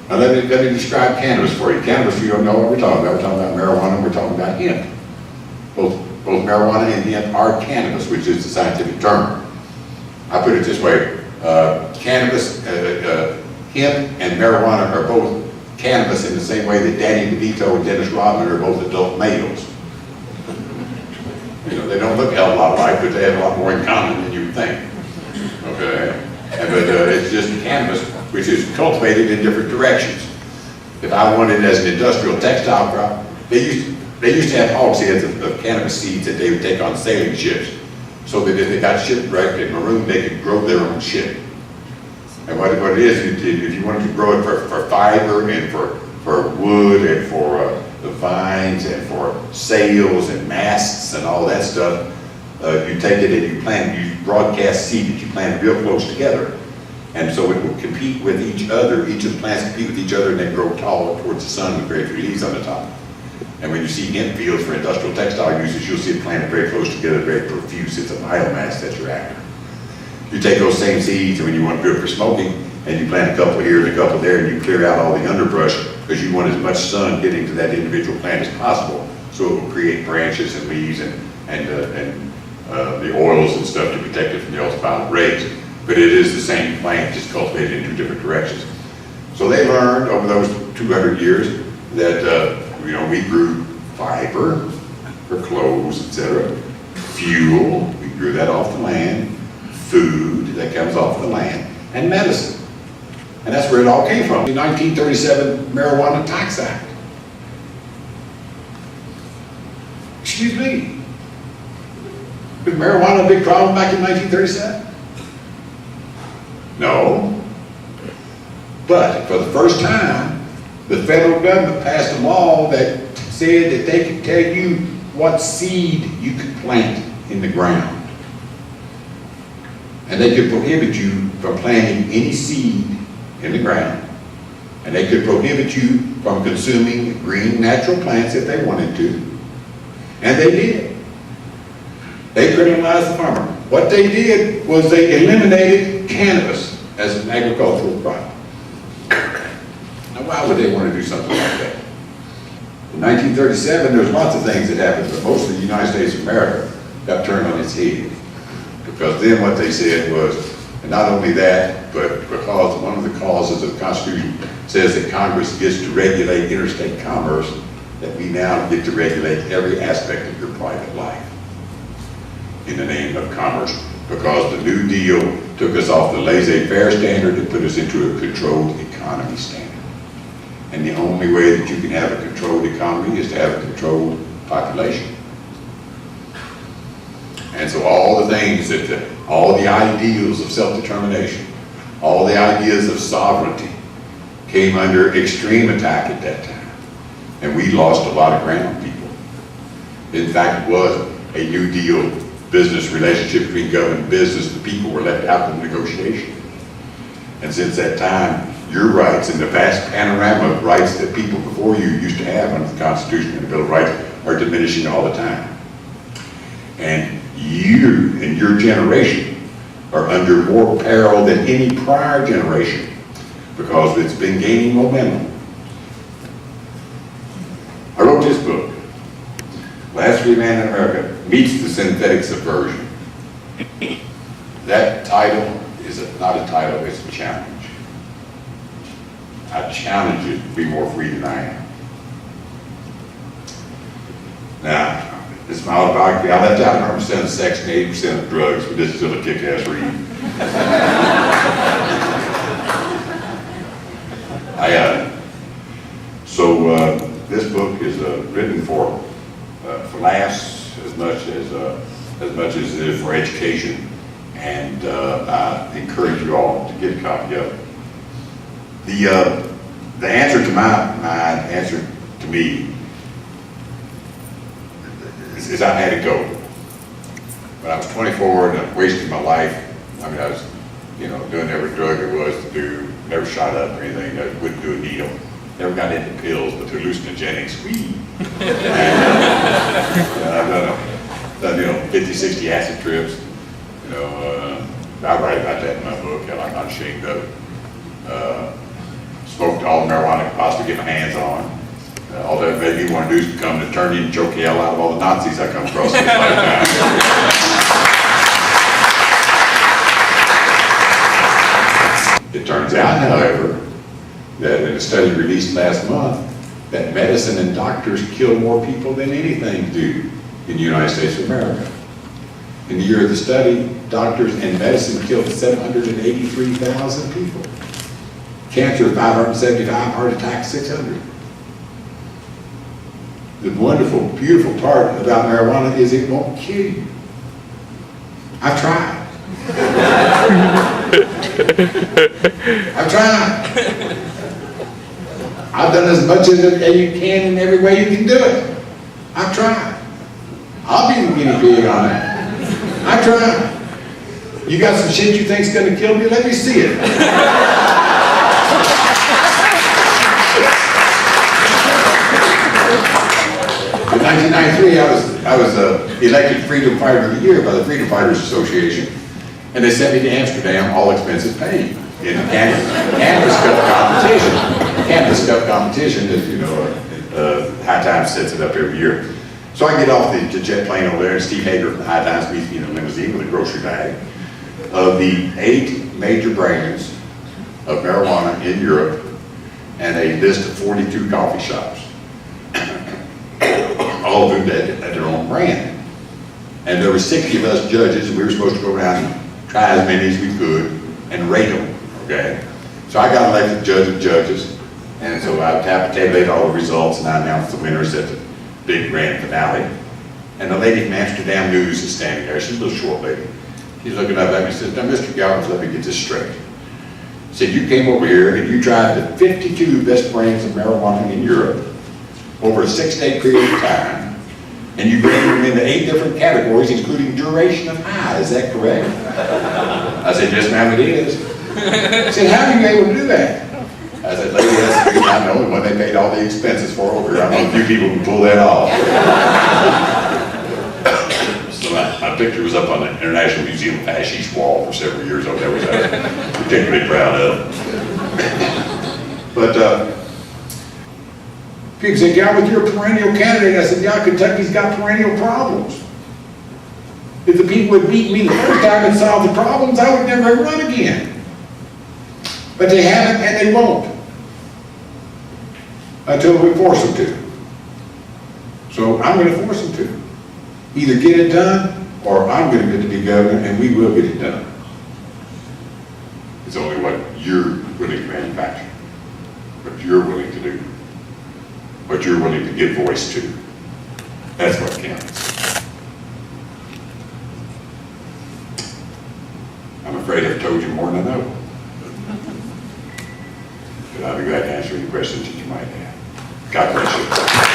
Now let me describe cannabis for you. Cannabis, you don't know what we're talking about. We're talking about marijuana, we're talking about hemp. Both marijuana and hemp are cannabis, which is the scientific term. I put it this way, cannabis, hemp and marijuana are both cannabis in the same way that Danny DeVito and Dennis Rodman are both adult males. You know, they don't look a hell of a lot alike, but they have a lot more in common than you would think. Okay? But it's just cannabis, which is cultivated in different directions. If I wanted it as an industrial textile crop, they used to have hogsheads of cannabis seeds that they would take on sailing ships, so that if they got shipwrecked and marooned, they could grow their own ship. And what it is, if you wanted to grow it for fiber and for wood and for the vines and for sails and masts and all that stuff, you take it and you broadcast seed that you plant real close together. And so it will compete with each other. Each of the plants compete with each other, and they grow taller towards the sun with great leaves on the top. And when you see hemp fields for industrial textile uses, you'll see it planted very close together, very profuse. It's a biomass that you're after. You take those same seeds, and when you want to do it for smoking, and you plant a couple here and a couple there, and you clear out all the underbrush, because you want as much sun getting to that individual plant as possible, so it will create branches and leaves and the oils and stuff to protect it from the ultraviolet rays. But it is the same plant, just cultivated in two different directions. So they learned over those 200 years that we grew fiber for clothes, etc. Fuel, we grew that off the land. Food that comes off the land, and medicine. And that's where it all came from. The 1937 Marijuana Tax Act. Excuse me. Was marijuana a big problem back in 1937? No. But for the first time, the federal government passed a law that said that they could tell you what seed you could plant in the ground. And they could prohibit you from planting any seed in the ground. And they could prohibit you from consuming green natural plants if they wanted to. And they did. They criminalized the farmer. What they did was they eliminated cannabis as an agricultural crop. Now why would they want to do something like that? In 1937, there was lots of things that happened, but most of the United States of America got turned on its head. Because then what they said was, and not only that, but because one of the clauses of the Constitution says that Congress gets to regulate interstate commerce, that we now get to regulate every aspect of your private life in the name of commerce. Because the New Deal took us off the laissez-faire standard and put us into a controlled economy standard. And the only way that you can have a controlled economy is to have a controlled population. And so all the things all the ideals of self-determination, all the ideas of sovereignty came under extreme attack at that time. And we lost a lot of ground, people. In fact, it was a New Deal business relationship between government and business. The people were left out of the negotiation. And since that time, your rights and the vast panorama of rights that people before you used to have under the Constitution and the Bill of Rights are diminishing all the time. And you and your generation are under more peril than any prior generation because it's been gaining momentum. I wrote this book, Last Free Man in America Meets the Synthetic Subversion. That title is not a title, it's a challenge. I challenge you to be more free than I am. Now, this is my autobiography. I left out 100% of sex and 80% of drugs, but this is still a kick-ass read. This book is written for laughs as much as it is for education, and I encourage you all to get a copy of it. The answer to my mind, answer to me, is I had to go. When I was 24 and I wasted my life, I mean, I was, doing every drug there was to do, never shot up or anything, I wouldn't do a needle, never got into pills, but hallucinogenics, I've done 50, 60 acid trips, I write about that in my book, and I'm not ashamed of it. smoked all the marijuana I could possibly get my hands on. All that made me want to do is become an attorney and choke the hell out of all the Nazis I come across in this lifetime. It turns out, however, that in a study released last month, that medicine and doctors kill more people than anything do in the United States of America. In the year of the study, doctors and medicine killed 783,000 people. Cancer, 575, heart attack, 600. The wonderful, beautiful part about marijuana is it won't kill you. I've tried. I've tried. I've done as much as you can in every way you can do it. I've tried. I'll be the guinea pig on it. I've tried. You got some shit you think's gonna kill me? Let me see it. In 1993, I was elected Freedom Fighter of the Year by the Freedom Fighters Association, and they sent me to Amsterdam, all expenses paid, in a cannabis cup competition. Cannabis cup competition that, you know, High Times sets it up every year. So I get off the jet plane over there, and Steve Hager from the High Times meets me in a limousine with a grocery bag of the 8 major brands of marijuana in Europe and a list of 42 coffee shops. All of them had their own brand. And there were 60 of us judges, and we were supposed to go around and try as many as we could and rate them, okay? So I got elected judge of judges, and so I tabulated all the results, and I announced the winners at the big grand finale. And the lady from Amsterdam News is standing there. She's a little short lady. She's looking up at me and says, "Now, Mr. Galbraith, let me get this straight." She said, "You came over here and you tried the 52 best brands of marijuana in Europe over a 6-day period of time, and you graded them into 8 different categories, including duration of high. Is that correct?" I said, "Yes, ma'am, it is." She said, "How are you able to do that?" I said, "Lady, that's the thing I know, and when they paid all the expenses for it over here, I know a few people can pull that off." So my picture was up on the International Museum of Hashish wall for several years. That was I was particularly proud of. But people say, "Galbraith, you're a perennial candidate." I said, "Yeah, Kentucky's got perennial problems. If the people had beaten me the first time and solved the problems, I would never run again. But they haven't, and they won't, until we force them to. So I'm going to force them to. Either get it done, or I'm going to get to be governor, and we will get it done. It's only what you're willing to manufacture, what you're willing to do, what you're willing to give voice to. That's what counts. I'm afraid I've told you more than I know. But I'll be glad to answer any questions that you might have. God bless you.